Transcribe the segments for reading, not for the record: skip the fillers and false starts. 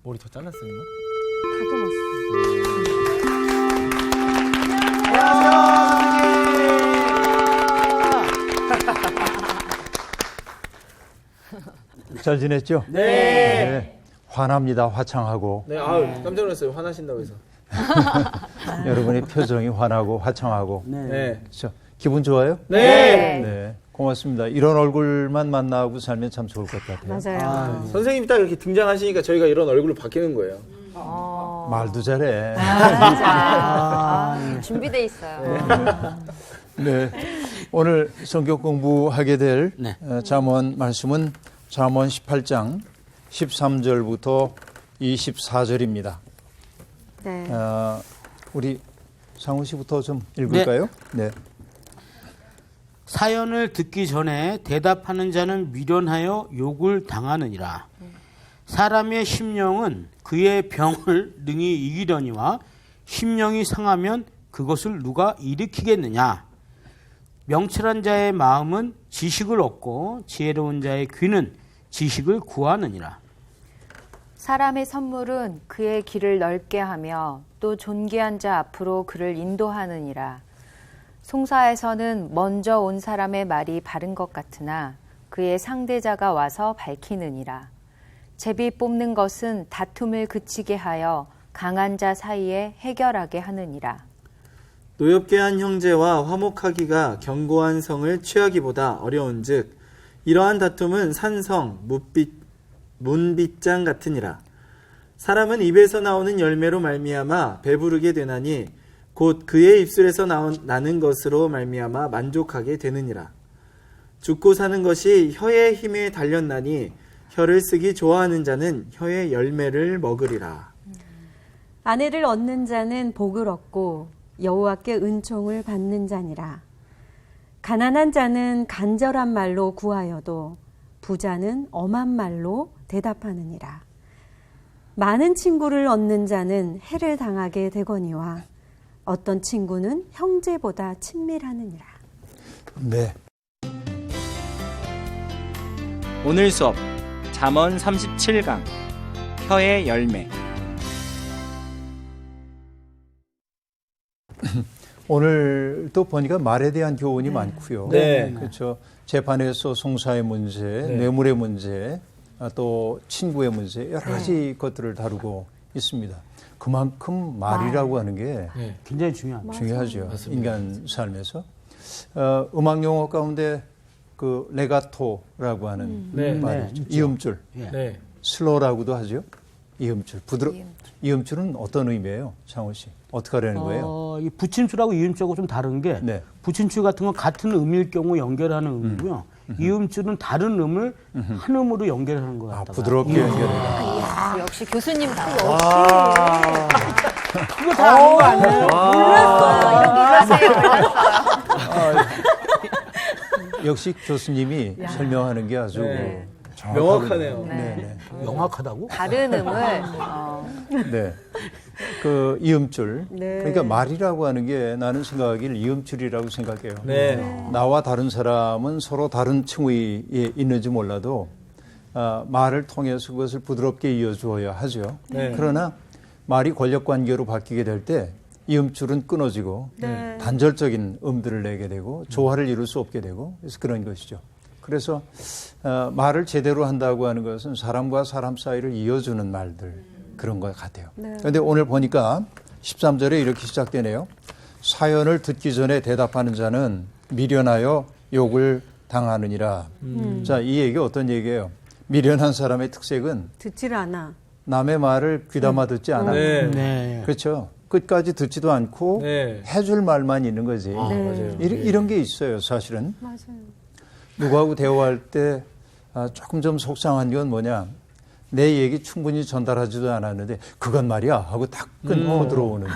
머리 더 잘랐어요, 이거? 잘 지냈죠? 네. 화납니다. 화창하고. 네, 아유, 깜짝 놀랐어요. 화나신다고 해서. 여러분의 표정이 환하고 화창하고. 네. 그렇죠? 기분 좋아요? 네. 네. 고맙습니다. 이런 얼굴만 만나고 살면 참 좋을 것 같아요. 맞아요. 선생님이 딱 이렇게 등장하시니까 저희가 이런 얼굴로 바뀌는 거예요. 말도 잘해. 준비돼 있어요. 네. 오늘 성경 공부하게 될 네. 잠언 말씀은 잠언 18장 13절부터 24절입니다. 네. 우리 상우 씨부터 좀 읽을까요? 네. 사연을 듣기 전에 대답하는 자는 미련하여 욕을 당하느니라. 사람의 심령은 그의 병을 능히 이기려니와 심령이 상하면 그것을 누가 일으키겠느냐. 명철한 자의 마음은 지식을 얻고 지혜로운 자의 귀는 지식을 구하느니라. 사람의 선물은 그의 길을 넓게 하며 또 존귀한 자 앞으로 그를 인도하느니라. 송사에서는 먼저 온 사람의 말이 바른 것 같으나 그의 상대자가 와서 밝히느니라. 제비 뽑는 것은 다툼을 그치게 하여 강한 자 사이에 해결하게 하느니라. 노엽게 한 형제와 화목하기가 견고한 성을 취하기보다 어려운즉 이러한 다툼은 산성, 문빗장 같으니라. 사람은 입에서 나오는 열매로 말미암아 배부르게 되나니 곧 그의 입술에서 나는 것으로 말미암아 만족하게 되느니라. 죽고 사는 것이 혀의 힘에 달렸나니 혀를 쓰기 좋아하는 자는 혀의 열매를 먹으리라. 아내를 얻는 자는 복을 얻고 여호와께 은총을 받는 자니라. 가난한 자는 간절한 말로 구하여도 부자는 엄한 말로 대답하느니라. 많은 친구를 얻는 자는 해를 당하게 되거니와 어떤 친구는 형제보다 친밀하느니라. 네. 오늘 수업 잠언 37강 혀의 열매. 오늘도 보니까 말에 대한 교훈이 많고요. 네. 그렇죠. 재판에서 송사의 문제, 뇌물의 문제, 또 친구의 문제 여러 가지 것들을 다루고 있습니다. 그만큼 말이라고 하는 게 굉장히 중요합니다. 중요하죠. 맞습니다. 인간 삶에서. 음악 용어 가운데 그 레가토라고 하는 말이 있죠. 이음줄, 네. 슬로라고도 하죠. 이음줄, 이음줄은 어떤 의미예요, 창호 씨? 어떻게 하려는 거예요? 이 붙임줄하고 이음줄하고 좀 다른 게 네. 붙임줄 같은 건 같은 음일 경우 연결하는 음이고요. 이음줄은 다른 음을 한 음으로 연결하는 것 같다. 부드럽게 연결해라. 역시 교수님다. 그거 다 아는 거 아니에요? 역시 교수님이 설명하는 게 아주 명확하네요. 네. 명확하다고? 다른 음을 네. 그 이음줄. 네. 그러니까 말이라고 하는 게 나는 생각하기를 이음줄이라고 생각해요. 네. 나와 다른 사람은 서로 다른 층위에 있는지 몰라도 말을 통해서 그것을 부드럽게 이어주어야 하죠. 네. 그러나 말이 권력 관계로 바뀌게 될 때 이음줄은 끊어지고 단절적인 음들을 내게 되고 조화를 이룰 수 없게 되고 그래서 그런 것이죠. 그래서 말을 제대로 한다고 하는 것은 사람과 사람 사이를 이어주는 말들 그런 것 같아요. 그런데 오늘 보니까 13절에 이렇게 시작되네요. 사연을 듣기 전에 대답하는 자는 미련하여 욕을 당하느니라. 자, 이 얘기 어떤 얘기예요? 미련한 사람의 특색은 듣질 않아. 남의 말을 귀담아 듣지 않아요. 네. 네. 그렇죠. 끝까지 듣지도 않고 네. 해줄 말만 있는 거지. 맞아요. 이런 게 있어요, 사실은. 맞아요. 누구하고 대화할 때 조금 좀 속상한 건 뭐냐. 내 얘기 충분히 전달하지도 않았는데 그건 말이야 하고 딱 끊고 들어오는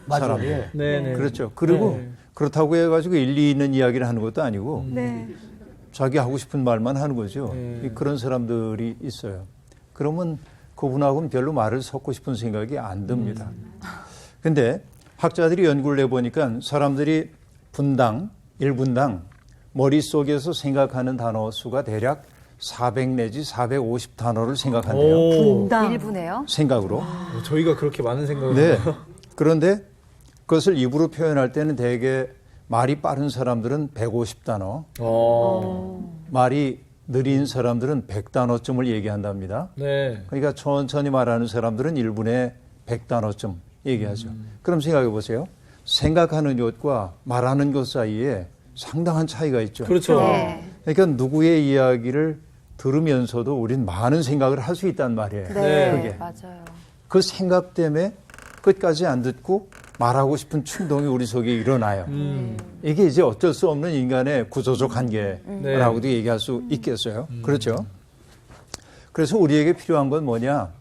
사람들. 네. 그렇죠. 그리고 그렇다고 해가지고 일리 있는 이야기를 하는 것도 아니고 네. 자기 하고 싶은 말만 하는 거죠. 그런 사람들이 있어요. 그러면 그분하고는 별로 말을 섞고 싶은 생각이 안 듭니다. 근데 학자들이 연구를 해보니까 사람들이 분당, 1분당 머릿속에서 생각하는 단어 수가 대략 400 내지 450 단어를 생각한대요. 분당. 1분에요? 생각으로. 저희가 그렇게 많은 생각을 네. 그런데 그것을 입으로 표현할 때는 대개 말이 빠른 사람들은 150단어, 말이 느린 사람들은 100단어쯤을 얘기한답니다. 네. 그러니까 천천히 말하는 사람들은 1분에 100단어쯤 얘기하죠. 그럼 생각해 보세요. 생각하는 것과 말하는 것 사이에 상당한 차이가 있죠. 그렇죠. 네. 그러니까 누구의 이야기를 들으면서도 우린 많은 생각을 할 수 있단 말이에요. 네, 그게. 맞아요. 그 생각 때문에 끝까지 안 듣고 말하고 싶은 충동이 우리 속에 일어나요. 이게 이제 어쩔 수 없는 인간의 구조적 한계라고도 얘기할 수 있겠어요. 그렇죠. 그래서 우리에게 필요한 건 뭐냐?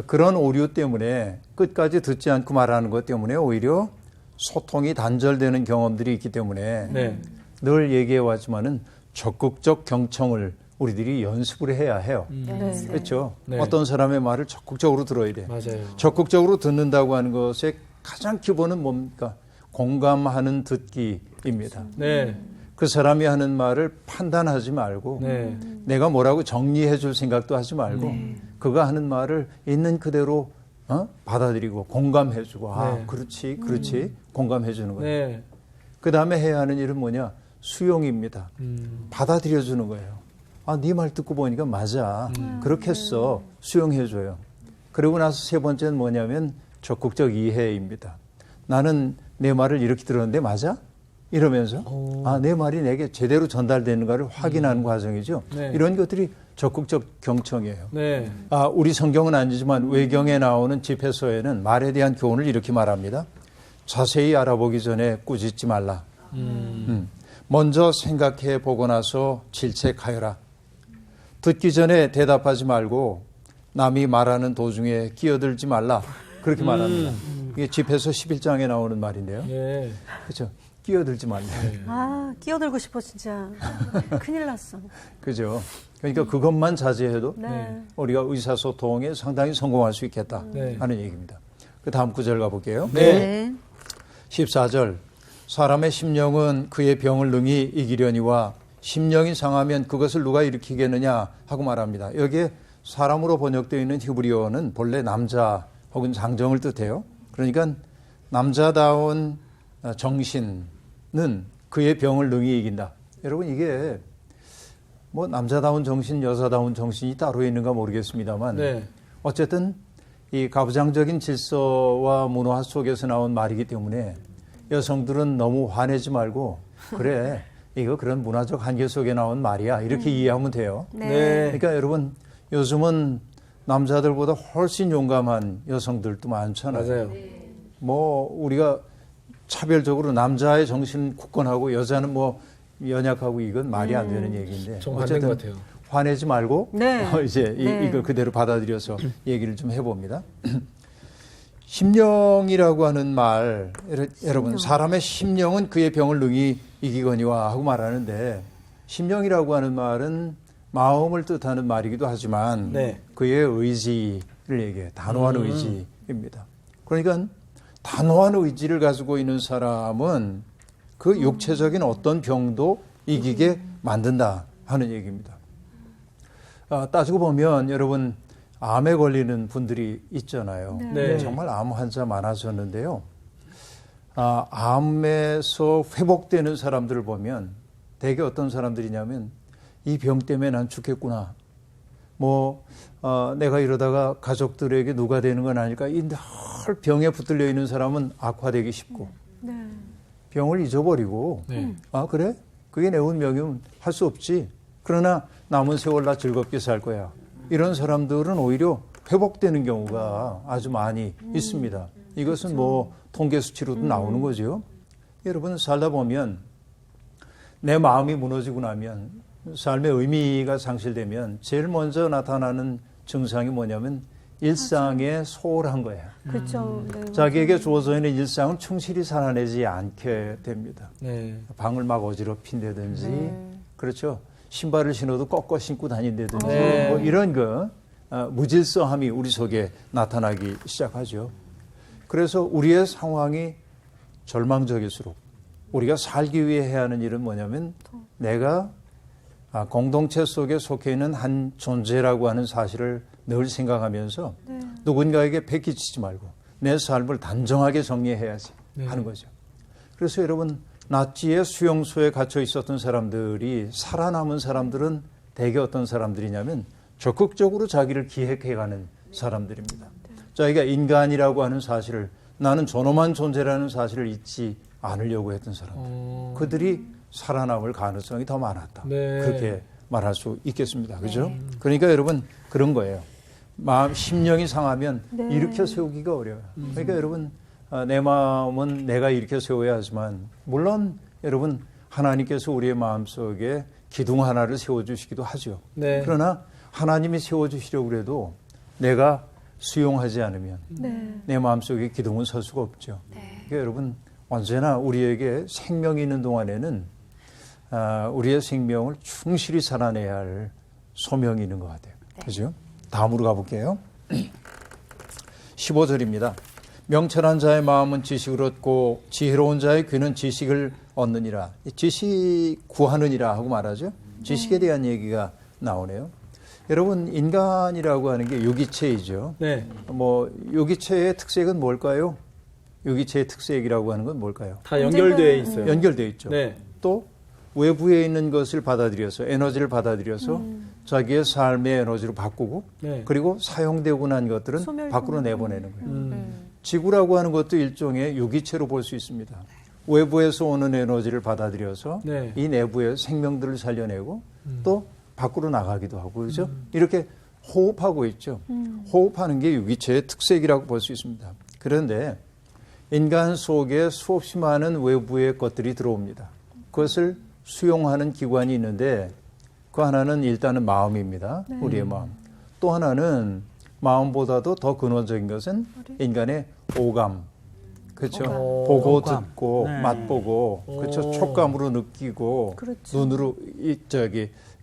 그런 오류 때문에 끝까지 듣지 않고 말하는 것 때문에 오히려 소통이 단절되는 경험들이 있기 때문에 네. 늘 얘기해 왔지만은 적극적 경청을 우리들이 연습을 해야 해요. 네. 그렇죠. 네. 어떤 사람의 말을 적극적으로 들어야 돼. 맞아요. 적극적으로 듣는다고 하는 것의 가장 기본은 뭡니까? 공감하는 듣기입니다. 네. 그 사람이 하는 말을 판단하지 말고 네. 내가 뭐라고 정리해 줄 생각도 하지 말고 그가 하는 말을 있는 그대로 받아들이고 공감해 주고 아, 네. 그렇지 공감해 주는 거예요. 네. 그다음에 해야 하는 일은 뭐냐? 수용입니다. 받아들여 주는 거예요. 아, 네 말 듣고 보니까 맞아. 그렇겠어. 수용해 줘요. 그러고 나서 세 번째는 뭐냐면 적극적 이해입니다. 나는 내 말을 이렇게 들었는데 맞아? 이러면서 아, 내 말이 내게 제대로 전달되는가를 확인하는 과정이죠. 네. 이런 것들이 적극적 경청이에요. 네. 아, 우리 성경은 아니지만 외경에 나오는 집회서에는 말에 대한 교훈을 이렇게 말합니다. 자세히 알아보기 전에 꾸짖지 말라. 먼저 생각해 보고 나서 질책하여라. 듣기 전에 대답하지 말고 남이 말하는 도중에 끼어들지 말라. 그렇게 말합니다. 이게 집회서 11장에 나오는 말인데요. 네. 그렇죠. 끼어들지 말라. 아, 끼어들고 싶어 진짜. 큰일 났어. 그죠. 그러니까 그것만 자제해도 네. 우리가 의사소통에 상당히 성공할 수 있겠다 네. 하는 얘기입니다. 그 다음 구절 가볼게요. 네. 14절. 사람의 심령은 그의 병을 능히 이기려니와 심령이 상하면 그것을 누가 일으키겠느냐 하고 말합니다. 여기에 사람으로 번역되어 있는 히브리어는 본래 남자 혹은 장정을 뜻해요. 그러니까 남자다운 정신은 그의 병을 능히 이긴다. 여러분 이게 뭐 남자다운 정신, 여자다운 정신이 따로 있는가 모르겠습니다만 네. 어쨌든 이 가부장적인 질서와 문화 속에서 나온 말이기 때문에 여성들은 너무 화내지 말고 그래 이거 그런 문화적 한계 속에 나온 말이야 이렇게 이해하면 돼요. 네. 그러니까 여러분 요즘은 남자들보다 훨씬 용감한 여성들도 많잖아요. 맞아요. 뭐 우리가 차별적으로 남자의 정신은 굳건하고 여자는 뭐 연약하고 이건 말이 안 되는 얘기인데 정 반대인 것 같아요. 화내지 말고 네. 이제 네. 이걸 그대로 받아들여서 얘기를 좀 해봅니다. 심령이라고 하는 말, 여러분 사람의 심령은 그의 병을 능히 이기거니와 하고 말하는데 심령이라고 하는 말은 마음을 뜻하는 말이기도 하지만 네. 그의 의지를 얘기해요. 단호한 의지입니다. 그러니까 단호한 의지를 가지고 있는 사람은 그 육체적인 어떤 병도 이기게 만든다 하는 얘기입니다. 따지고 보면 여러분 암에 걸리는 분들이 있잖아요. 네. 정말 암 환자 많아졌는데요. 암에서 회복되는 사람들을 보면 대개 어떤 사람들이냐면 이 병 때문에 난 죽겠구나. 내가 이러다가 가족들에게 누가 되는 건 아닐까. 이 늘 병에 붙들려 있는 사람은 악화되기 쉽고 네. 병을 잊어버리고 네. 아 그래? 그게 내 운명이면 할 수 없지. 그러나 남은 세월 나 즐겁게 살 거야. 이런 사람들은 오히려 회복되는 경우가 아주 많이 있습니다. 이것은 뭐 통계 수치로도 나오는 거죠. 여러분 살다 보면 내 마음이 무너지고 나면 삶의 의미가 상실되면 제일 먼저 나타나는 증상이 뭐냐면 일상에 소홀한 거예요. 그렇죠. 네. 자기에게 주어져 있는 일상은 충실히 살아내지 않게 됩니다. 네. 방을 막 어지럽힌다든지 그렇죠. 신발을 신어도 꺾어 신고 다닌다든지 네. 뭐 이런 무질서함이 우리 속에 나타나기 시작하죠. 그래서 우리의 상황이 절망적일수록 우리가 살기 위해 해야 하는 일은 뭐냐면 내가 공동체 속에 속해 있는 한 존재라고 하는 사실을 늘 생각하면서 누군가에게 베끼치지 말고 내 삶을 단정하게 정리해야지 하는 거죠. 그래서 여러분 나치의 수용소에 갇혀 있었던 사람들이 살아남은 사람들은 대개 어떤 사람들이냐면 적극적으로 자기를 기획해가는 사람들입니다. 자기가 인간이라고 하는 사실을 나는 존엄한 존재라는 사실을 잊지 않으려고 했던 사람들. 그들이 살아남을 가능성이 더 많았다. 네. 그렇게 말할 수 있겠습니다. 그죠? 그러니까 여러분 그런 거예요. 심령이 상하면 일으켜 세우기가 어려워요. 그러니까 여러분 내 마음은 내가 일으켜 세워야 하지만 물론 여러분 하나님께서 우리의 마음속에 기둥 하나를 세워주시기도 하죠. 네. 그러나 하나님이 세워주시려고 해도 내가 수용하지 않으면 내 마음속에 기둥은 설 수가 없죠. 그러니까 여러분 언제나 우리에게 생명이 있는 동안에는 우리의 생명을 충실히 살아내야 할 소명이 있는 것 같아요. 그죠? 다음으로 가볼게요. 15절입니다. 명철한 자의 마음은 지식을 얻고 지혜로운 자의 귀는 지식을 얻느니라. 지식 구하느니라 하고 말하죠. 지식에 대한 얘기가 나오네요. 여러분 인간이라고 하는 게 유기체이죠. 네. 뭐 유기체의 특색은 뭘까요? 유기체의 특색이라고 하는 건 뭘까요? 다 연결되어 있어요. 연결되어 있죠. 네. 또 외부에 있는 것을 받아들여서 에너지를 받아들여서 자기의 삶의 에너지로 바꾸고 네. 그리고 사용되고 난 것들은 소멸 밖으로 내보내는 거예요. 지구라고 하는 것도 일종의 유기체로 볼 수 있습니다. 외부에서 오는 에너지를 받아들여서 네. 이 내부의 생명들을 살려내고 또 밖으로 나가기도 하고 그렇죠? 이렇게 호흡하고 있죠. 호흡하는 게 유기체의 특색이라고 볼 수 있습니다. 그런데 인간 속에 수없이 많은 외부의 것들이 들어옵니다. 그것을 수용하는 기관이 있는데 그 하나는 일단은 마음입니다. 우리의 마음. 또 하나는 마음보다도 더 근원적인 것은 인간의 오감. 그렇죠. 보고 오감. 듣고 네. 맛보고 그렇죠. 촉감으로 느끼고 그렇죠. 눈으로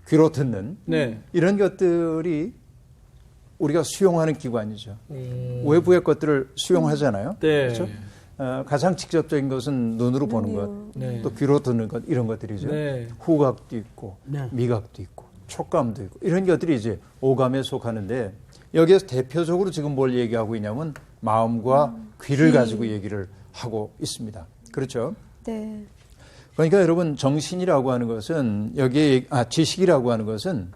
귀로 듣는 네. 이런 것들이 우리가 수용하는 기관이죠. 외부의 것들을 수용하잖아요. 네. 그렇죠. 가장 직접적인 것은 눈으로 보는 것, 네. 또 귀로 듣는 것 이런 것들이죠. 네. 후각도 있고 네. 미각도 있고 촉감도 있고 이런 것들이 이제 오감에 속하는데 여기에서 대표적으로 지금 뭘 얘기하고 있냐면 마음과 귀를 가지고 얘기를 하고 있습니다. 그렇죠? 네. 그러니까 여러분 정신이라고 하는 것은 여기에 지식이라고 하는 것은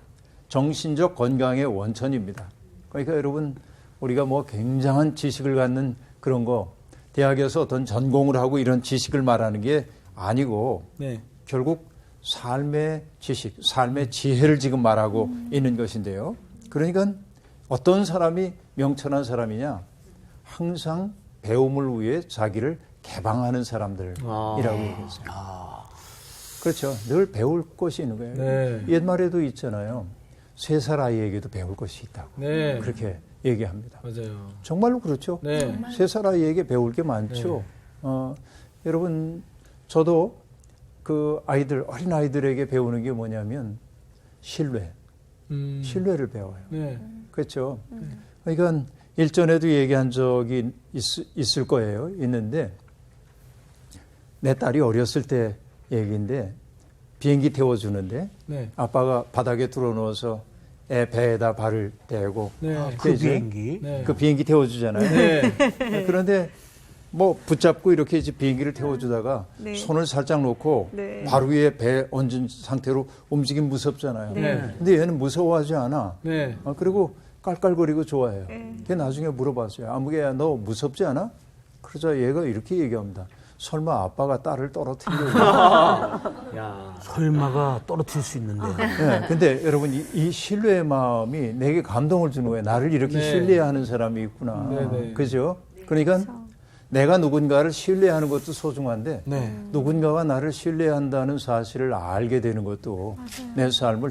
정신적 건강의 원천입니다. 그러니까 여러분 우리가 뭐 굉장한 지식을 갖는 그런 거 대학에서 어떤 전공을 하고 이런 지식을 말하는 게 아니고 네. 결국 삶의 지식, 삶의 지혜를 지금 말하고 있는 것인데요. 그러니까 어떤 사람이 명철한 사람이냐? 항상 배움을 위해 자기를 개방하는 사람들이라고 얘기했어요. 그렇죠. 늘 배울 것이 있는 거예요. 네. 옛말에도 있잖아요. 3살 아이에게도 배울 것이 있다고. 네. 그렇게 얘기합니다. 맞아요. 정말로 그렇죠. 네. 3살 아이에게 배울 게 많죠. 여러분, 저도 그 어린 아이들에게 배우는 게 뭐냐면 신뢰를 배워요. 네. 그렇죠. 그러니까 일전에도 얘기한 적이 있을 거예요. 있는데 내 딸이 어렸을 때 얘기인데 비행기 태워주는데 네. 아빠가 바닥에 들어누워서 애 배에다 발을 대고 네. 그 비행기. 네. 그 비행기 태워주잖아요. 네. 그런데 뭐 붙잡고 이렇게 이제 비행기를 태워주다가 네. 손을 살짝 놓고 네. 바로 위에 배 얹은 상태로 움직이면 무섭잖아요. 네. 근데 얘는 무서워하지 않아. 네. 그리고 깔깔거리고 좋아해요. 네. 걔 나중에 물어봤어요. 아무개야 너 무섭지 않아? 그러자 얘가 이렇게 얘기합니다. 설마 아빠가 딸을 떨어뜨리려고. 야. 설마가 떨어뜨릴 수 있는데. 네, 근데 여러분 이 신뢰의 마음이 내게 감동을 주는 거예요. 나를 이렇게 네. 신뢰하는 사람이 있구나. 네, 네. 그죠? 그러니까 내가 누군가를 신뢰하는 것도 소중한데 네. 누군가가 나를 신뢰한다는 사실을 알게 되는 것도 내 삶을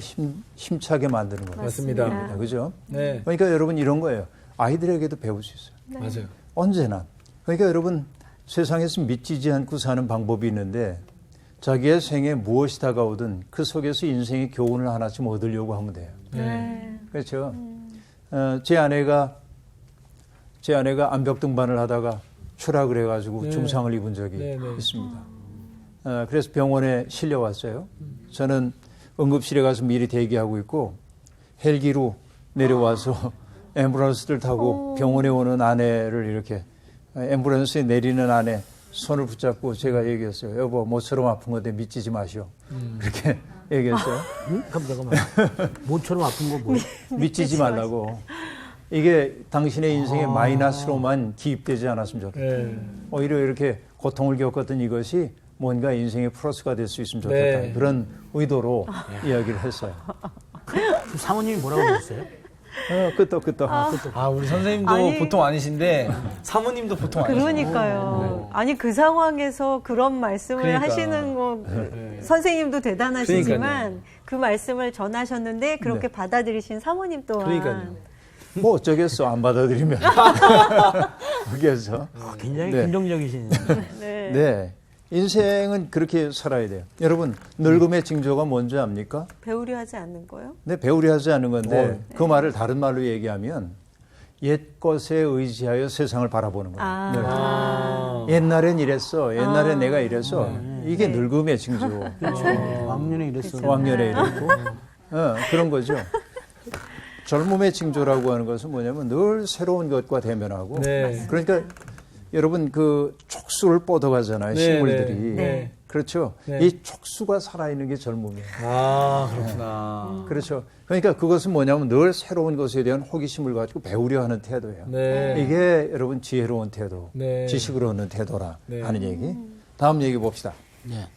힘차게 만드는 거예요. 맞습니다. 그죠? 네. 그러니까 여러분 이런 거예요. 아이들에게도 배울 수 있어요. 맞아요. 언제나. 그러니까 여러분 세상에서 믿지지 않고 사는 방법이 있는데 자기의 생에 무엇이 다가오든 그 속에서 인생의 교훈을 하나쯤 얻으려고 하면 돼요. 네. 그렇죠. 제 아내가 암벽 등반을 하다가 추락을 해가지고 네. 중상을 입은 적이 네, 네. 있습니다. 그래서 병원에 실려왔어요. 저는 응급실에 가서 미리 대기하고 있고 헬기로 내려와서 앰뷸런스를 타고 병원에 오는 아내를 이렇게 앰뷸런스에 내리는 아내 손을 붙잡고 제가 얘기했어요. 여보, 모처럼 아픈 건데 미치지 마시오. 그렇게 얘기했어요. 잠깐만. 모처럼 아픈 거 뭐예요? 미치지 말라고. 이게 당신의 인생의 마이너스로만 기입되지 않았으면 좋겠다. 오히려 이렇게 고통을 겪었던 이것이 뭔가 인생의 플러스가 될 수 있으면 좋겠다. 네. 그런 의도로 이야기를 했어요. 사모님이 뭐라고 그랬어요? 끄떡. 아, 우리 선생님도 아니, 보통 아니신데 사모님도 보통 아니시죠. 그러니까요. 아니 그 상황에서 그런 말씀을 그러니까. 하시는 거 선생님도 대단하시지만 그러니까요. 그 말씀을 전하셨는데 그렇게 네. 받아들이신 사모님 또한 그러니까요. 뭐 어쩌겠어, 안 받아들이면. 그래서. 굉장히 네. 긍정적이신. 네. 네. 인생은 그렇게 살아야 돼요. 여러분, 늙음의 징조가 뭔지 압니까? 배우려 하지 않는 거요? 네, 배우려 하지 않는 건데 그 말을 다른 말로 얘기하면 옛 것에 의지하여 세상을 바라보는 거예요. 아. 옛날엔 이랬어. 옛날엔 내가 이랬어. 이게 늙음의 징조. 왕년에 이랬어. 왕년에 이랬고. 그런 거죠. 젊음의 징조라고 하는 것은 뭐냐면 늘 새로운 것과 대면하고. 네. 그러니까 여러분 그 촉수를 뻗어가잖아요. 네, 식물들이. 네. 그렇죠. 네. 이 촉수가 살아있는 게 젊음이에요. 아, 그렇구나. 그렇죠. 그러니까 그것은 뭐냐면 늘 새로운 것에 대한 호기심을 가지고 배우려 하는 태도예요. 네. 이게 여러분 지혜로운 태도, 네. 지식을 얻는 태도라 네. 하는 얘기. 다음 얘기 봅시다. 네.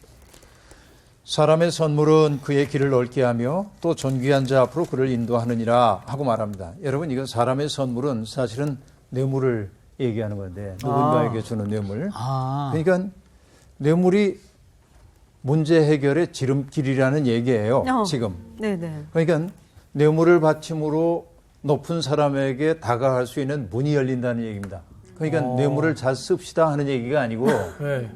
사람의 선물은 그의 길을 넓게 하며 또 존귀한 자 앞으로 그를 인도하느니라 하고 말합니다. 여러분 이건 사람의 선물은 사실은 뇌물을 얘기하는 건데 누군가에게 주는 뇌물. 그러니까 뇌물이 문제 해결의 지름길이라는 얘기예요. 지금. 네네. 그러니까 뇌물을 바침으로 높은 사람에게 다가갈 수 있는 문이 열린다는 얘기입니다. 그러니까 뇌물을 잘 씁시다 하는 얘기가 아니고 네.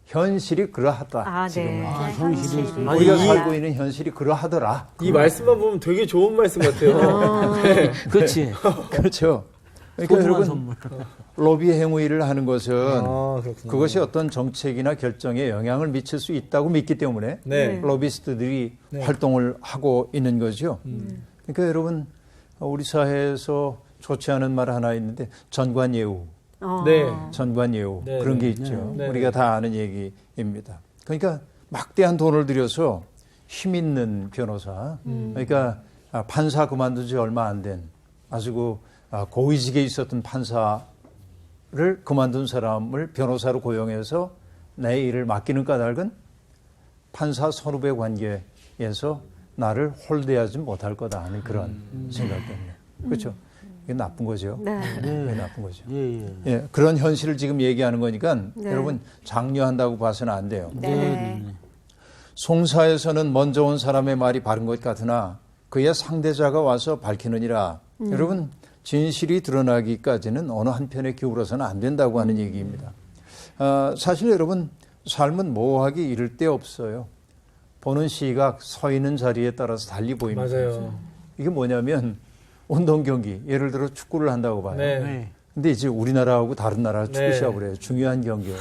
현실이 그러하다. 아, 지금. 네. 현실이 아니, 우리가 이- 살고 있는 현실이 그러하더라. 이 말씀만 보면 되게 좋은 말씀 같아요. 네. 그렇지. 그렇죠. 그러니까 소중한 여러분 선물. 로비 행위를 하는 것은 아, 그렇구나. 그것이 어떤 정책이나 결정에 영향을 미칠 수 있다고 믿기 때문에 네. 로비스트들이 네. 활동을 하고 있는 거죠. 그러니까 여러분 우리 사회에서 좋지 않은 말 하나 있는데 전관예우, 네. 전관예우 네, 그런 게 네. 있죠. 네. 우리가 다 아는 얘기입니다. 그러니까 막대한 돈을 들여서 힘 있는 변호사, 그러니까 판사 그만둔 지 얼마 안 된 아주 고위직에 있었던 판사를 그만둔 사람을 변호사로 고용해서 내 일을 맡기는 까닭은 판사 선후배 관계에서 나를 홀대하지 못할 거다 하는 그런 생각 때문에. 그렇죠. 이게 나쁜 거죠. 네. 왜 나쁜 거죠. 예. 예, 그런 현실을 지금 얘기하는 거니까 네. 여러분 장려한다고 봐서는 안 돼요. 네. 송사에서는 먼저 온 사람의 말이 바른 것 같으나 그의 상대자가 와서 밝히느니라. 여러분 진실이 드러나기까지는 어느 한편에 기울어서는 안 된다고 하는 얘기입니다. 사실 여러분 삶은 모호하기 이를 데 없어요. 보는 시각, 서 있는 자리에 따라서 달리 보입니다. 맞아요. 이게 뭐냐면 운동 경기, 예를 들어 축구를 한다고 봐요. 네. 네. 근데 이제 우리나라하고 다른 나라 축구 네. 시합을 해요. 중요한 경기예요.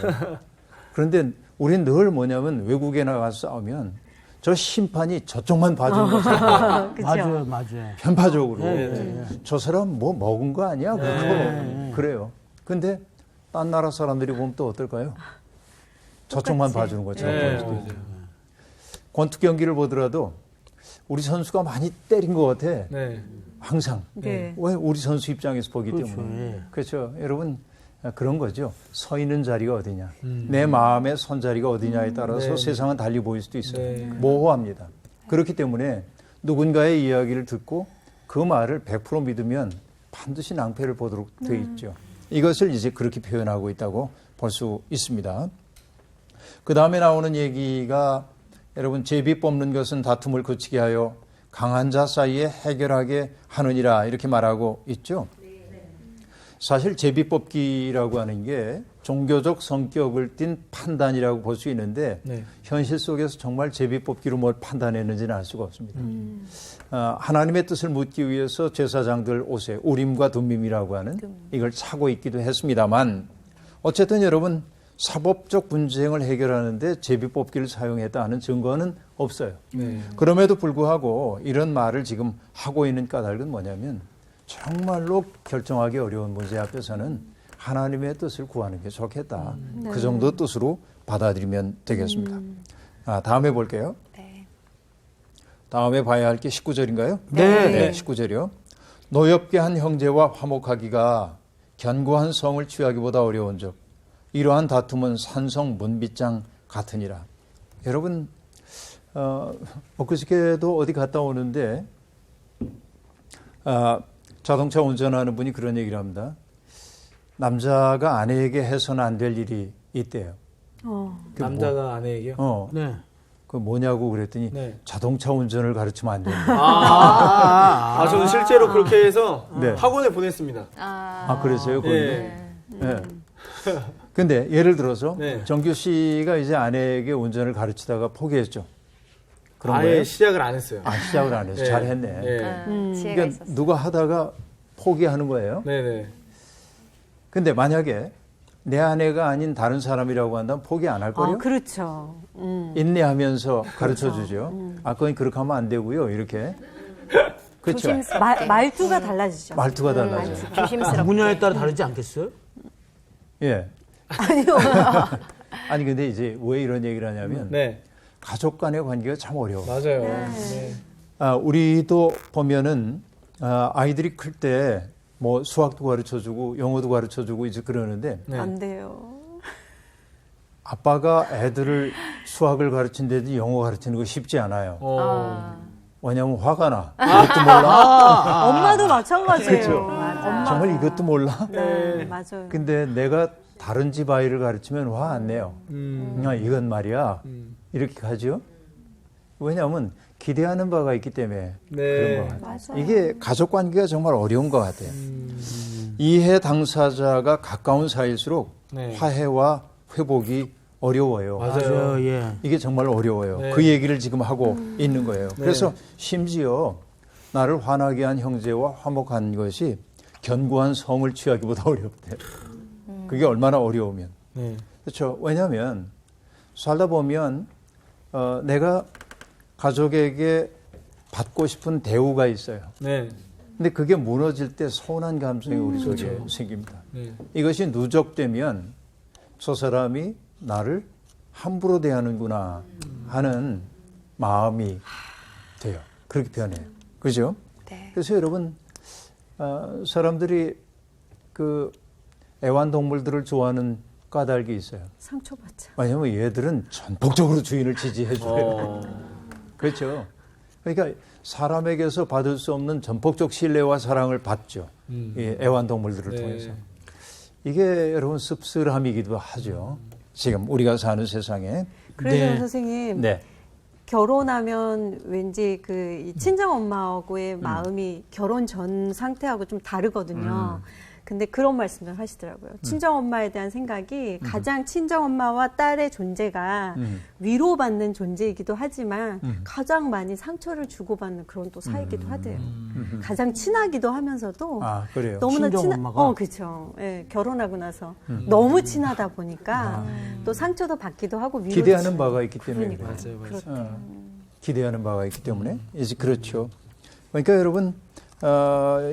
그런데 우리는 늘 뭐냐면 외국에 나가서 싸우면 저 심판이 저쪽만 봐주는 거죠. 그죠? 맞아요. 편파적으로. 네. 저 사람 뭐 먹은 거 아니야? 그래요. 근데 딴 나라 사람들이 보면 또 어떨까요? 저쪽만 봐주는 거죠. 네. 권투 경기를 보더라도 우리 선수가 많이 때린 것 같아. 네. 항상. 네. 왜 우리 선수 입장에서 보기 그렇죠. 때문에. 예. 그렇죠. 여러분 그런 거죠. 서 있는 자리가 어디냐. 내 마음의 선자리가 어디냐에 따라서 네. 세상은 달리 보일 수도 있어요. 네. 모호합니다. 그렇기 때문에 누군가의 이야기를 듣고 그 말을 100% 믿으면 반드시 낭패를 보도록 되어 있죠. 이것을 이제 그렇게 표현하고 있다고 볼 수 있습니다. 그 다음에 나오는 얘기가 여러분 제비 뽑는 것은 다툼을 그치게 하여 강한 자 사이에 해결하게 하느니라 이렇게 말하고 있죠. 사실 제비 뽑기라고 하는 게 종교적 성격을 띤 판단이라고 볼 수 있는데 네. 현실 속에서 정말 제비 뽑기로 뭘 판단했는지는 알 수가 없습니다. 하나님의 뜻을 묻기 위해서 제사장들 옷에 우림과 둠밈이라고 하는 이걸 차고 있기도 했습니다만 어쨌든 여러분 사법적 분쟁을 해결하는데 제비뽑기를 사용했다는 증거는 없어요. 네. 그럼에도 불구하고 이런 말을 지금 하고 있는 까닭은 뭐냐면 정말로 결정하기 어려운 문제 앞에서는 하나님의 뜻을 구하는 게 좋겠다. 그 정도 뜻으로 받아들이면 되겠습니다. 다음에 볼게요. 네. 다음에 봐야 할 게 19절인가요? 네. 19절이요. 노엽게 한 형제와 화목하기가 견고한 성을 취하기보다 어려운 적 이러한 다툼은 산성 문빗장 같으니라. 여러분 엊그저께도 어디 갔다 오는데 자동차 운전하는 분이 그런 얘기를 합니다. 남자가 아내에게 해서는 안 될 일이 있대요. 남자가 아내에게요? 네. 그 뭐냐고 그랬더니 네. 자동차 운전을 가르치면 안 된다. 저는 실제로 그렇게 해서 네. 학원에 보냈습니다. 그러세요? 거기도? 네. 근데 예를 들어서 네. 정규 씨가 이제 아내에게 운전을 가르치다가 포기했죠. 그런 아예 거예요? 시작을 안 했어요. 시작을 안 해서 네. 잘했네. 네. 지혜가 그러니까 있었어. 누가 하다가 포기하는 거예요. 네네. 근데 만약에 내 아내가 아닌 다른 사람이라고 한다면 포기 안 할 거요? 그렇죠. 인내하면서 가르쳐 주죠. 그건 그렇게 하면 안 되고요. 이렇게. 그렇죠. 말투가 달라지죠. 말투가 달라져요. 조심스럽게. 분야에 따라 다르지 않겠어요? 예. 아니요. 아니 근데 이제 왜 이런 얘기를 하냐면 네. 가족 간의 관계가 참 어려워. 맞아요. 네. 우리도 보면은 아이들이 클 때 뭐 수학도 가르쳐주고 영어도 가르쳐주고 이제 그러는데 네. 안 돼요. 아빠가 애들을 수학을 가르친다든지 영어 가르치는 거 쉽지 않아요. 왜냐하면 화가 나. 이것도 몰라. 엄마도 마찬가지예요. 그렇죠. 엄마. 정말 이것도 몰라. 네, 맞아요. 근데 내가 다른 집 아이를 가르치면 화 안 내요. 이건 말이야. 이렇게 가죠. 왜냐하면 기대하는 바가 있기 때문에 네. 그런 것 같아요. 맞아요. 이게 가족 관계가 정말 어려운 것 같아요. 이해 당사자가 가까운 사이일수록 네. 화해와 회복이 어려워요. 맞아요. 예. 이게 정말 어려워요. 네. 그 얘기를 지금 하고 있는 거예요. 네. 그래서 심지어 나를 화나게 한 형제와 화목한 것이 견고한 성을 취하기보다 어렵대요. 그게 얼마나 어려우면. 네. 그렇죠. 왜냐하면 살다 보면 내가 가족에게 받고 싶은 대우가 있어요. 네. 근데 그게 무너질 때 서운한 감정이 우리 속에 생깁니다. 네. 이것이 누적되면 저 사람이 나를 함부로 대하는구나 하는 마음이 돼요. 그렇게 변해요. 그죠? 네. 그래서 여러분, 사람들이 그 애완동물들을 좋아하는 까닭이 있어요. 상처받자. 왜냐하면 얘들은 전폭적으로 주인을 지지해줘요. 그렇죠. 그러니까 사람에게서 받을 수 없는 전폭적 신뢰와 사랑을 받죠. 이 애완동물들을 네. 통해서. 이게 여러분 씁쓸함이기도 하죠. 지금 우리가 사는 세상에. 그래서 네. 선생님 네. 결혼하면 왠지 그 친정 엄마하고의 마음이 결혼 전 상태하고 좀 다르거든요. 근데 그런 말씀을 하시더라고요. 친정 엄마에 대한 생각이 가장 친정 엄마와 딸의 존재가 위로받는 존재이기도 하지만 가장 많이 상처를 주고받는 그런 또 사이기도 하대요. 가장 친하기도 하면서도 그래요. 너무나 친정 엄마가? 그렇죠. 예, 결혼하고 나서 너무 친하다 보니까 또 상처도 받기도 하고 위로도 기대하는 바가 있기 때문에. 그러니까요. 그래요. 맞아요. 그렇대요. 기대하는 바가 있기 때문에. 이제 그렇죠. 그러니까 여러분,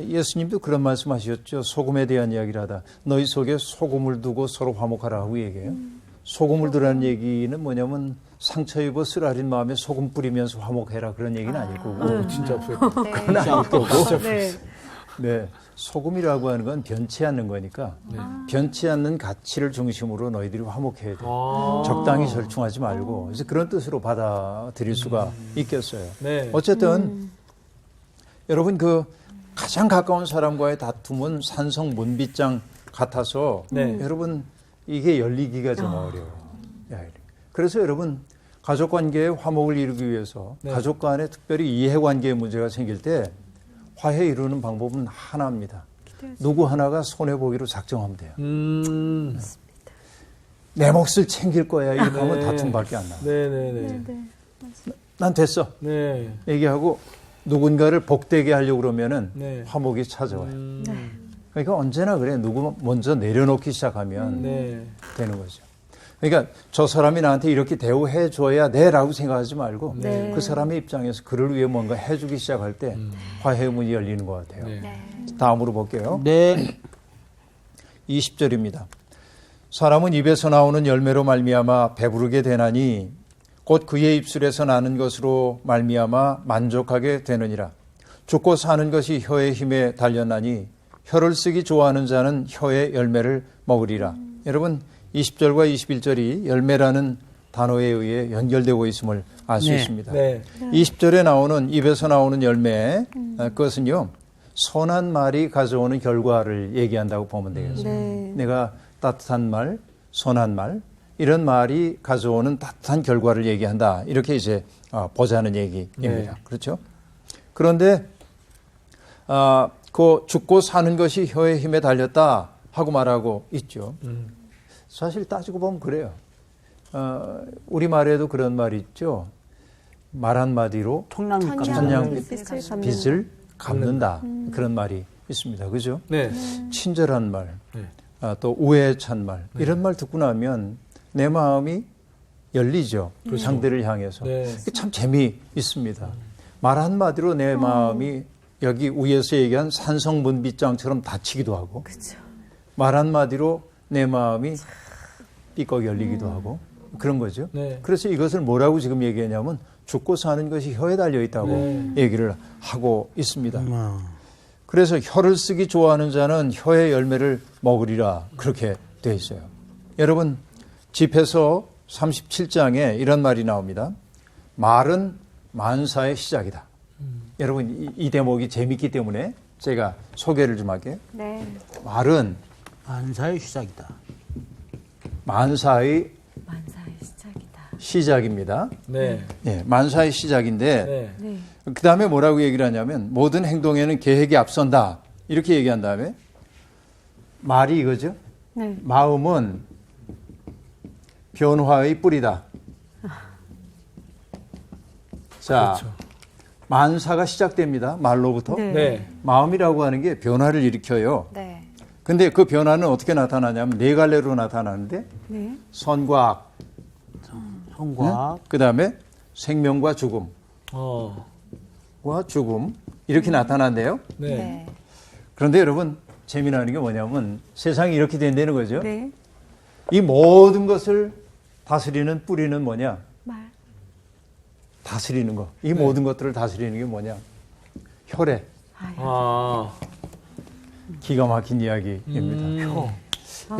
예수님도 그런 말씀하셨죠. 소금에 대한 이야기를 하다. 너희 속에 소금을 두고 서로 화목하라 하고 얘기해요. 소금을 두라는 얘기는 뭐냐면 상처 입어 쓰라린 마음에 소금 뿌리면서 화목해라 그런 얘기는 아닐 거고. 진짜 아프겠다. 그건 아닐 거고. 네. 네. 소금이라고 하는 건 변치 않는 거니까 변치 않는 가치를 중심으로 너희들이 화목해야 돼. 적당히 절충하지 말고. 그래서 그런 뜻으로 받아들일 수가 있겠어요. 네. 어쨌든 여러분 그 가장 가까운 사람과의 다툼은 산성 문빗장 같아서 네. 여러분 이게 열리기가 좀 어려워요. 그래서 여러분 가족관계의 화목을 이루기 위해서 네. 가족 간에 특별히 이해관계에 문제가 생길 때 화해 이루는 방법은 하나입니다. 누구 하나가 손해보기로 작정하면 돼요. 내 몫을 챙길 거야 이렇게 하면 다툼밖에 안 나와요. 네네네. 난 됐어 네. 얘기하고 누군가를 복되게 하려고 그러면은 네. 화목이 찾아와요. 그러니까 언제나 그래. 누구 먼저 내려놓기 시작하면 네. 되는 거죠. 그러니까 저 사람이 나한테 이렇게 대우해 줘야 돼라고 생각하지 말고 네. 그 사람의 입장에서 그를 위해 뭔가 해주기 시작할 때 화해의 문이 열리는 것 같아요. 네. 다음으로 볼게요. 네. 20절입니다. 사람은 입에서 나오는 열매로 말미암아 배부르게 되나니 곧 그의 입술에서 나는 것으로 말미암아 만족하게 되느니라. 죽고 사는 것이 혀의 힘에 달렸나니 혀를 쓰기 좋아하는 자는 혀의 열매를 먹으리라. 여러분 20절과 21절이 열매라는 단어에 의해 연결되고 있음을 알 수 네. 있습니다. 네. 20절에 나오는 입에서 나오는 열매 그것은요 선한 말이 가져오는 결과를 얘기한다고 보면 되겠어요. 네. 내가 따뜻한 말, 선한 말 이런 말이 가져오는 따뜻한 결과를 얘기한다. 이렇게 이제 보자는 얘기입니다. 네. 그렇죠? 그런데 그 죽고 사는 것이 혀의 힘에 달렸다 하고 말하고 있죠. 사실 따지고 보면 그래요. 우리말에도 그런 말이 있죠. 말 한마디로 천냥빚을 갚는다. 그런 말이 있습니다. 그죠? 네. 친절한 말, 네. 또 우애에 찬 말, 이런 말 듣고 나면 내 마음이 열리죠. 상대를 향해서. 네. 이게 참 재미있습니다. 말 한마디로 내 마음이 여기 위에서 얘기한 산성분비장처럼 닫히기도 하고 그렇죠. 말 한마디로 내 마음이 삐걱 열리기도 하고 그런 거죠. 네. 그래서 이것을 뭐라고 지금 얘기하냐면 죽고 사는 것이 혀에 달려 있다고 네. 얘기를 하고 있습니다. 그래서 혀를 쓰기 좋아하는 자는 혀의 열매를 먹으리라 그렇게 되어 있어요. 여러분 집에서 37장에 이런 말이 나옵니다. 말은 만사의 시작이다. 여러분 이 대목이 재밌기 때문에 제가 소개를 좀 할게요. 네. 말은 만사의 시작이다. 만사의 시작이다. 시작입니다. 네. 예, 만사의 시작인데 네. 그 다음에 뭐라고 얘기를 하냐면 모든 행동에는 계획이 앞선다. 이렇게 얘기한 다음에 말이 이거죠. 네. 마음은 변화의 뿌리다. 자, 그렇죠. 만사가 시작됩니다. 말로부터. 네. 네. 마음이라고 하는 게 변화를 일으켜요. 네. 근데 그 변화는 어떻게 나타나냐면 네 갈래로 나타나는데 네. 선과 악, 성과 그 다음에 생명과 죽음과 죽음 이렇게 나타난대요. 네. 네. 그런데 여러분 재미나는 게 뭐냐면 세상이 이렇게 된다는 거죠. 네. 이 모든 것을 다스리는 뿌리는 뭐냐? 말. 다스리는 거. 이 모든 것들을 다스리는 게 뭐냐? 혈액. 아. 기가 막힌 이야기입니다.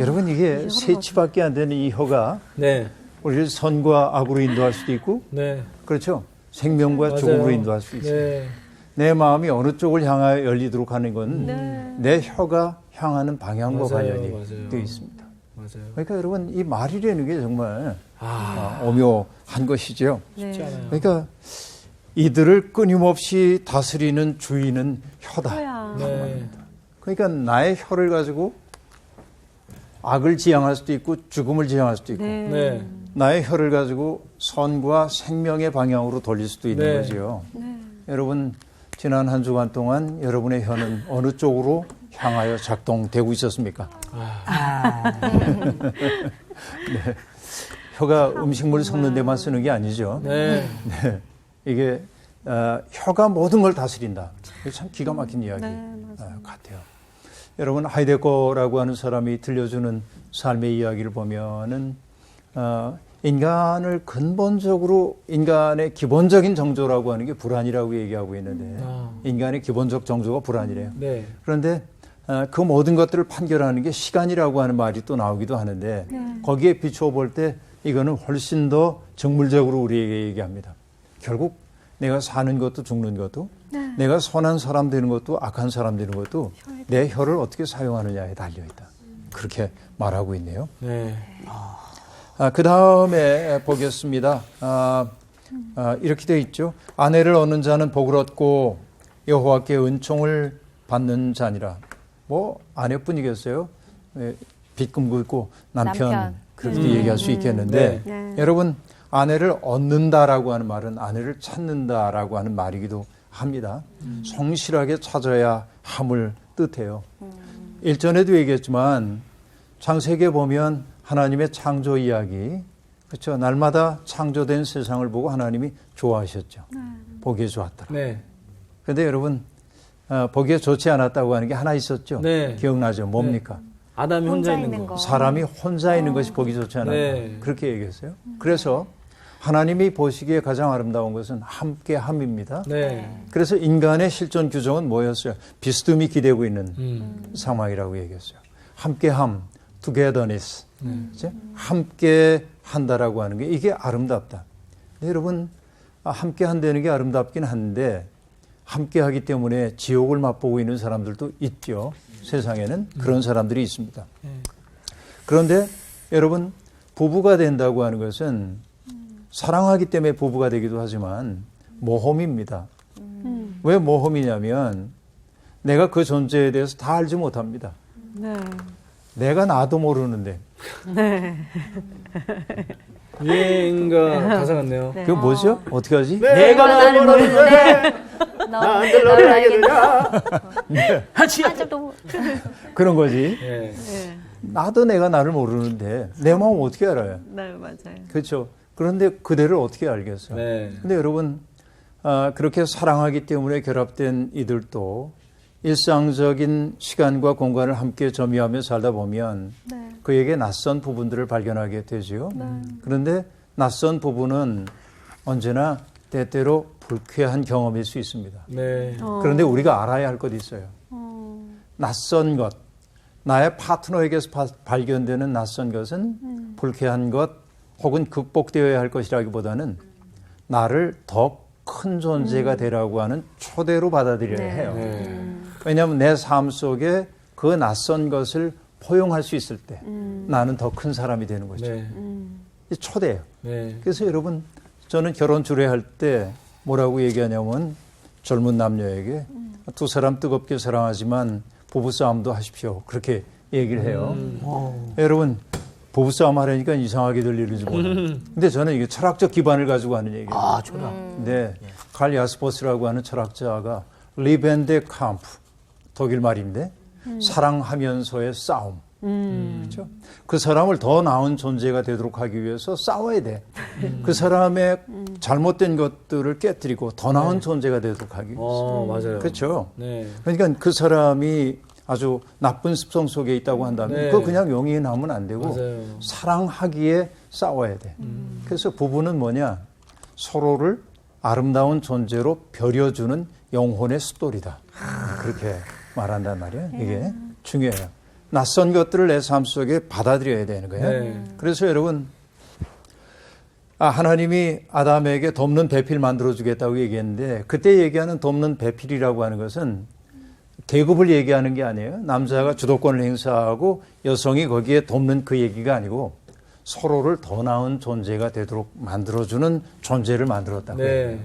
여러분 이게 세치밖에 안 되는 이 혀가 네. 우리를 선과 악으로 인도할 수도 있고 네. 그렇죠. 생명과 맞아요. 죽음으로 인도할 수 있어요. 네. 내 마음이 어느 쪽을 향하여 열리도록 하는 건 네. 내 혀가 향하는 방향과 맞아요. 관련이 맞아요. 되어 있습니다. 맞아요. 그러니까 여러분 이 말이라는 게 정말 아. 오묘한 것이죠. 쉽지 네. 않아요. 그러니까 이들을 끊임없이 다스리는 주인은 혀다. 혀야. 네. 그러니까 나의 혀를 가지고 악을 지향할 수도 있고 죽음을 지향할 수도 있고 네. 네. 나의 혀를 가지고 선과 생명의 방향으로 돌릴 수도 있는 네. 거지요. 네. 여러분 지난 한 주간 동안 여러분의 혀는 어느 쪽으로 향하여 작동되고 있었습니까? 네. 혀가 음식물 섞는 데만 쓰는 게 아니죠. 네. 네. 이게 혀가 모든 걸 다스린다. 이게 참 기가 막힌 이야기 네, 맞아요. 같아요. 여러분 하이데거라고 하는 사람이 들려주는 삶의 이야기를 보면은 인간을 근본적으로 인간의 기본적인 정조라고 하는 게 불안이라고 얘기하고 있는데 인간의 기본적 정조가 불안이래요. 네. 그런데 그 모든 것들을 판결하는 게 시간이라고 하는 말이 또 나오기도 하는데 거기에 비추어 볼 때 이거는 훨씬 더 정물적으로 우리에게 얘기합니다. 결국 내가 사는 것도 죽는 것도 내가 선한 사람 되는 것도 악한 사람 되는 것도 내 혀를 어떻게 사용하느냐에 달려있다. 그렇게 말하고 있네요. 네. 그 다음에 보겠습니다. 이렇게 되어 있죠. 아내를 얻는 자는 복을 얻고 여호와께 은총을 받는 자니라. 뭐 아내뿐이겠어요. 빚금 긁고 남편 그렇게 얘기할 수 있겠는데 네. 여러분 아내를 얻는다라고 하는 말은 아내를 찾는다라고 하는 말이기도 합니다. 성실하게 찾아야 함을 뜻해요. 일전에도 얘기했지만 창세기에 보면 하나님의 창조 이야기, 그렇죠. 날마다 창조된 세상을 보고 하나님이 좋아하셨죠. 보기에 좋았더라. 네. 그런데 여러분, 보기에 좋지 않았다고 하는 게 하나 있었죠. 네. 기억나죠? 뭡니까? 아담이 혼자 있는 거. 거. 사람이 혼자 있는 것이 보기 좋지 않았다. 네. 그렇게 얘기했어요. 그래서 하나님이 보시기에 가장 아름다운 것은 함께함입니다. 네. 그래서 인간의 실존 규정은 뭐였어요? 비스듬히 기대고 있는 상황이라고 얘기했어요. 함께함, togetherness. 그렇죠? 함께 한다라고 하는 게 이게 아름답다. 여러분, 함께 한다는 게 아름답긴 한데 함께 하기 때문에 지옥을 맛보고 있는 사람들도 있죠. 세상에는 그런 사람들이 있습니다. 그런데 여러분, 부부가 된다고 하는 것은 사랑하기 때문에 부부가 되기도 하지만 모험입니다. 왜 모험이냐면 내가 그 존재에 대해서 다 알지 못합니다. 네. 내가 나도 모르는데. 네. 유행가 가사 같네요. 네. 그게 뭐죠? 어떻게 하지? 내가 나를 모르는데 나한테 너를 알겠느냐. 하치. 그런 거지. 네. 네. 나도 내가 나를 모르는데 내 마음 어떻게 알아요? 네, 맞아요. 그렇죠. 그런데 그대를 어떻게 알겠어요? 네. 근데 여러분, 그렇게 사랑하기 때문에 결합된 이들도 일상적인 시간과 공간을 함께 점유하며 살다 보면 네. 그에게 낯선 부분들을 발견하게 되지요. 그런데 낯선 부분은 언제나 때때로 불쾌한 경험일 수 있습니다. 네. 그런데 우리가 알아야 할 것이 있어요. 낯선 것, 나의 파트너에게서 발견되는 낯선 것은 불쾌한 것 혹은 극복되어야 할 것이라기보다는 나를 더 큰 존재가 되라고 하는 초대로 받아들여야 해요. 네. 왜냐하면 내 삶 속에 그 낯선 것을 포용할 수 있을 때 나는 더 큰 사람이 되는 것이죠. 네. 이 초대예요. 네. 그래서 여러분, 저는 결혼 주례할 때 뭐라고 얘기하냐면 젊은 남녀에게 두 사람 뜨겁게 사랑하지만 부부싸움도 하십시오. 그렇게 얘기를 해요. 여러분, 부부싸움 하려니까 이상하게 들리는지 몰라요. 근데 저는 이게 철학적 기반을 가지고 하는 얘기예요. 아, 철학. 네, 칼 야스퍼스라고 하는 철학자가 리벤데 캄프, 독일 말인데 사랑하면서의 싸움. 그렇죠? 그 사람을 더 나은 존재가 되도록 하기 위해서 싸워야 돼. 그 사람의 잘못된 것들을 깨뜨리고 더 나은 존재가 되도록 하기 위해서. 맞아요. 그렇죠? 네. 그러니까 그 사람이 아주 나쁜 습성 속에 있다고 한다면 네. 그거 그냥 용인하면 안 되고 맞아요. 사랑하기에 싸워야 돼. 그래서 부부는 뭐냐? 서로를 아름다운 존재로 벼려주는 영혼의 숫돌이다. 그렇게 말한단 말이에요. 이게 중요해요. 낯선 것들을 내 삶 속에 받아들여야 되는 거예요. 네. 그래서 여러분, 하나님이 아담에게 돕는 배필 만들어주겠다고 얘기했는데 그때 얘기하는 돕는 배필이라고 하는 것은 계급을 얘기하는 게 아니에요. 남자가 주도권을 행사하고 여성이 거기에 돕는 그 얘기가 아니고 서로를 더 나은 존재가 되도록 만들어주는 존재를 만들었다고 네. 해요.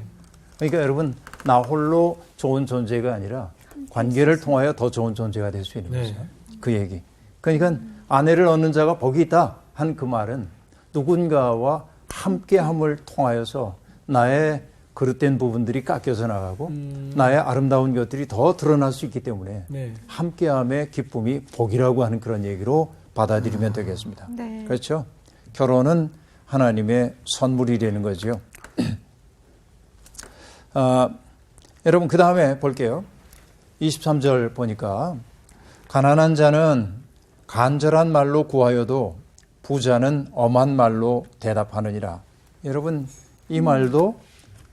그러니까 여러분, 나 홀로 좋은 존재가 아니라 관계를 통하여 더 좋은 존재가 될 수 있는 네. 거죠. 그 얘기. 그러니까 아내를 얻는 자가 복이 있다 한 그 말은 누군가와 함께함을 통하여서 나의 그릇된 부분들이 깎여서 나가고 나의 아름다운 것들이 더 드러날 수 있기 때문에 네. 함께함의 기쁨이 복이라고 하는 그런 얘기로 받아들이면 되겠습니다. 네. 그렇죠? 결혼은 하나님의 선물이 되는 거죠. 여러분, 그 다음에 볼게요. 23절 보니까 가난한 자는 간절한 말로 구하여도 부자는 엄한 말로 대답하느니라. 여러분, 이 말도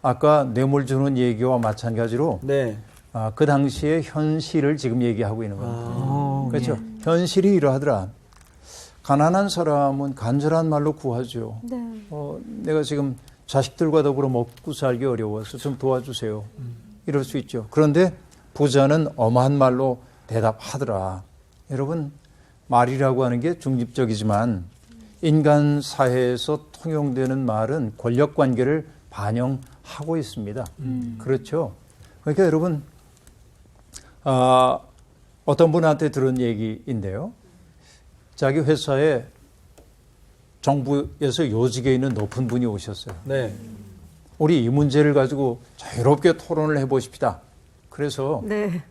아까 뇌물 주는 얘기와 마찬가지로 네. 그 당시의 현실을 지금 얘기하고 있는 겁니다. 그렇죠? 현실이 이러하더라. 가난한 사람은 간절한 말로 구하죠. 네. 내가 지금 자식들과 더불어 먹고 살기 어려워서 좀 도와주세요. 이럴 수 있죠. 그런데 부자는 엄한 말로 대답하더라. 여러분, 말이라고 하는 게 중립적이지만 인간 사회에서 통용되는 말은 권력 관계를 반영하고 있습니다. 그렇죠. 그러니까 여러분, 어떤 분한테 들은 얘기인데요. 자기 회사에 정부에서 요직에 있는 높은 분이 오셨어요. 네. 우리 이 문제를 가지고 자유롭게 토론을 해보십시다. 그래서 네.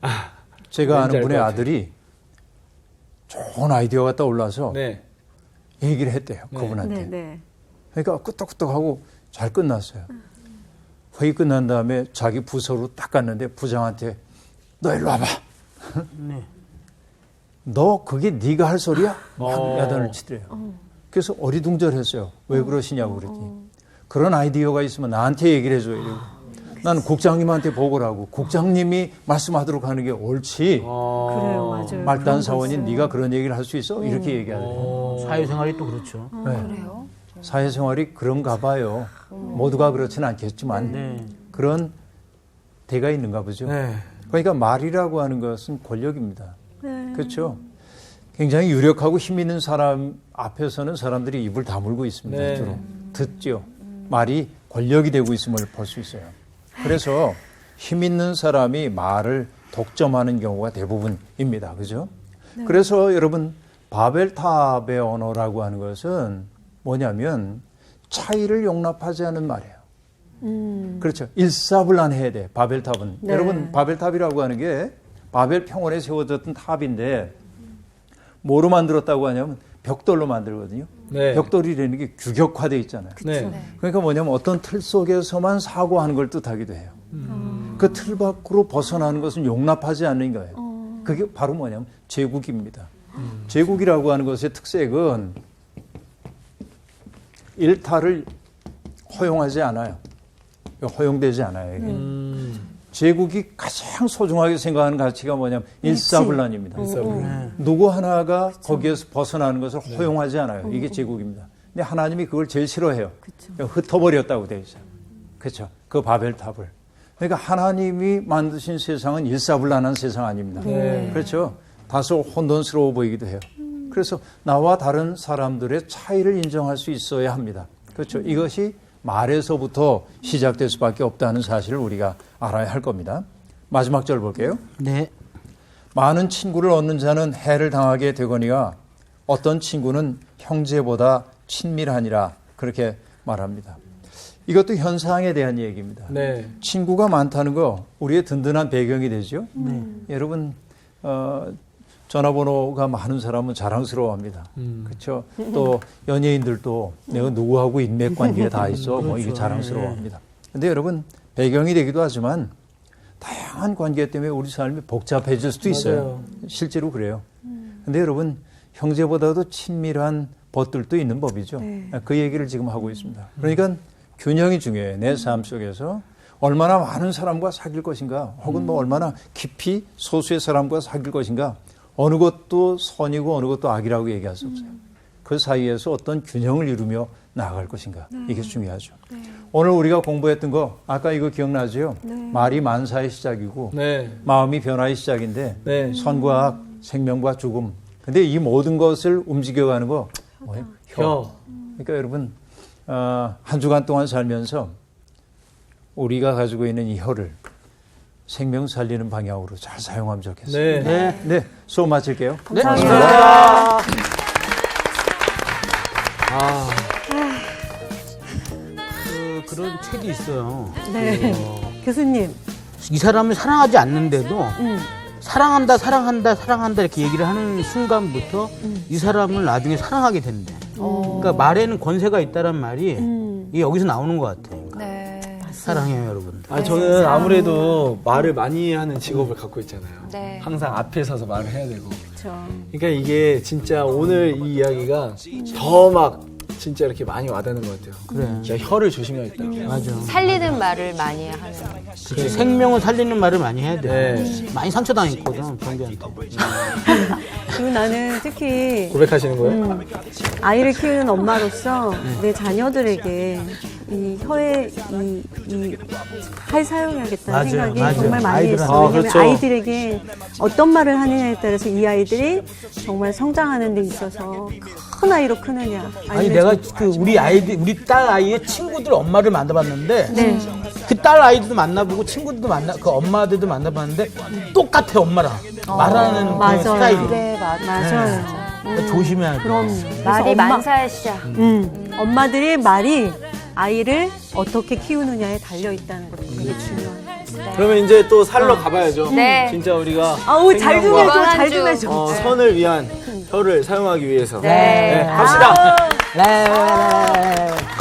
제가 아는 왠지 알 분의 것 같아요. 아들이 좋은 아이디어가 떠올라서 네. 얘기를 했대요. 그분한테. 네, 네. 그러니까 끄떡끄떡하고 잘 끝났어요. 회의 끝난 다음에 자기 부서로 딱 갔는데 부장한테 너 일로 와봐. 네. 너 그게 네가 할 소리야? 야단을 치더래요. 그래서 어리둥절했어요. 왜 그러시냐고 그랬더니 그런 아이디어가 있으면 나한테 얘기를 해줘야 되고 나는 국장님한테 보고를 하고 국장님이 말씀하도록 하는 게 옳지. 그래요, 맞아요. 말단 사원인 네가 그런 얘기를 할 수 있어? 이렇게 얘기하더래요. 사회생활이 또 그렇죠. 네. 그래요? 사회생활이 그런가 봐요. 모두가 그렇지는 않겠지만 네. 그런 대가 있는가 보죠. 네. 그러니까 말이라고 하는 것은 권력입니다. 네. 그렇죠? 굉장히 유력하고 힘 있는 사람 앞에서는 사람들이 입을 다물고 있습니다. 네. 주로 듣죠. 말이 권력이 되고 있음을 볼 수 있어요. 그래서 힘 있는 사람이 말을 독점하는 경우가 대부분입니다. 그죠? 그래서 여러분 바벨탑의 언어라고 하는 것은 뭐냐면 차이를 용납하지 않는 말이에요. 그렇죠. 일사불란해야 돼. 바벨탑은. 네. 여러분 바벨탑이라고 하는 게 바벨 평원에 세워졌던 탑인데 뭐로 만들었다고 하냐면 벽돌로 만들거든요. 네. 벽돌이라는 게 규격화되어 있잖아요. 네. 그러니까 뭐냐면 어떤 틀 속에서만 사고하는 걸 뜻하기도 해요. 그 틀 밖으로 벗어나는 것은 용납하지 않는 거예요. 그게 바로 뭐냐면 제국입니다. 제국이라고 하는 것의 특색은 일탈을 허용하지 않아요. 허용되지 않아요. 이게. 제국이 가장 소중하게 생각하는 가치가 뭐냐면 일사불란입니다. 누구 하나가 거기에서 벗어나는 것을 허용하지 않아요. 이게 제국입니다. 근데 하나님이 그걸 제일 싫어해요. 흩어버렸다고 되어 있어요. 그렇죠. 그 바벨탑을. 그러니까 하나님이 만드신 세상은 일사불란한 세상 아닙니다. 네. 그렇죠. 다소 혼돈스러워 보이기도 해요. 그래서 나와 다른 사람들의 차이를 인정할 수 있어야 합니다. 그렇죠. 이것이 말에서부터 시작될 수밖에 없다는 사실을 우리가 알아야 할 겁니다. 마지막 절 볼게요. 네. 많은 친구를 얻는 자는 해를 당하게 되거니와 어떤 친구는 형제보다 친밀하니라 그렇게 말합니다. 이것도 현상에 대한 얘기입니다. 네. 친구가 많다는 거 우리의 든든한 배경이 되죠. 여러분 전화번호가 많은 사람은 자랑스러워합니다. 그렇죠. 또 연예인들도 내가 누구하고 인맥 관계에 다 있어. 뭐 이게 자랑스러워합니다. 근데 여러분 배경이 되기도 하지만 다양한 관계 때문에 우리 삶이 복잡해질 수도 있어요. 맞아요. 실제로 그래요. 근데 여러분 형제보다도 친밀한 벗들도 있는 법이죠. 네. 그 얘기를 지금 하고 있습니다. 그러니까 균형이 중요해요. 내 삶 속에서 얼마나 많은 사람과 사귈 것인가 혹은 뭐 얼마나 깊이 소수의 사람과 사귈 것인가 어느 것도 선이고 어느 것도 악이라고 얘기할 수 없어요. 그 사이에서 어떤 균형을 이루며 나아갈 것인가 이게 중요하죠. 오늘 우리가 공부했던 거 아까 이거 기억나죠? 말이 만사의 시작이고 네. 마음이 마음이 변화의 시작인데 네. 선과 악, 생명과 죽음. 근데 이 모든 것을 움직여가는 거 뭐예요? 혀. 그러니까 여러분 한 주간 동안 살면서 우리가 가지고 있는 이 혀를 생명 살리는 방향으로 잘 사용하면 좋겠어요. 네. 네. 네, 수업 마칠게요. 감사합니다. 그런 책이 있어요. 네. 교수님. 이 사람을 사랑하지 않는데도 사랑한다, 사랑한다, 사랑한다 이렇게 얘기를 하는 순간부터 이 사람을 나중에 사랑하게 된대. 그러니까 말에는 권세가 있다란 말이 이게 여기서 나오는 것 같아요. 네. 사랑해요, 여러분. 아, 저는 아무래도 말을 많이 하는 직업을 갖고 있잖아요. 네. 항상 앞에 서서 말을 해야 되고. 그렇죠. 그러니까 이게 진짜 오늘 이 이야기가 더 막 진짜 이렇게 많이 와닿는 것 같아요. 그래. 진짜 혀를 조심해야겠다. 맞아. 살리는 말을 많이 하는. 그치. 생명을 살리는 말을 많이 해야 돼. 네. 많이 상처당했거든, 경비한테. 그리고 나는 특히 고백하시는 거예요? 아이를 키우는 엄마로서 내 자녀들에게 이 혀에 잘 사용해야겠다는 맞아요, 생각이 맞아요. 정말 많이 아이들한테. 했어요. 왜냐하면 그렇죠. 아이들에게 어떤 말을 하느냐에 따라서 이 아이들이 정말 성장하는 데 있어서 큰 아이로 크느냐. 아니, 아니면 내가 좀- 그 우리 아이들, 우리 딸 아이의 친구들 엄마를 만나봤는데, 네. 그 딸 아이들도 만나보고 친구들도 그 엄마들도 만나봤는데, 똑같아, 엄마랑. 말하는 그 맞아요. 스타일이. 그래, 맞아. 맞아요. 그러니까 조심해야 돼. 그럼 말이 만사의 시작. 엄마들의 말이 아이를 어떻게 키우느냐에 달려 있다는 것도 되게 중요해요. 그러면 이제 또 살러 가봐야죠. 네. 진짜 우리가 아우 잘 좀 생명과 해줘, 잘 좀 한 해줘. 선을 위한 혀를 사용하기 위해서. 네. 갑시다. 네.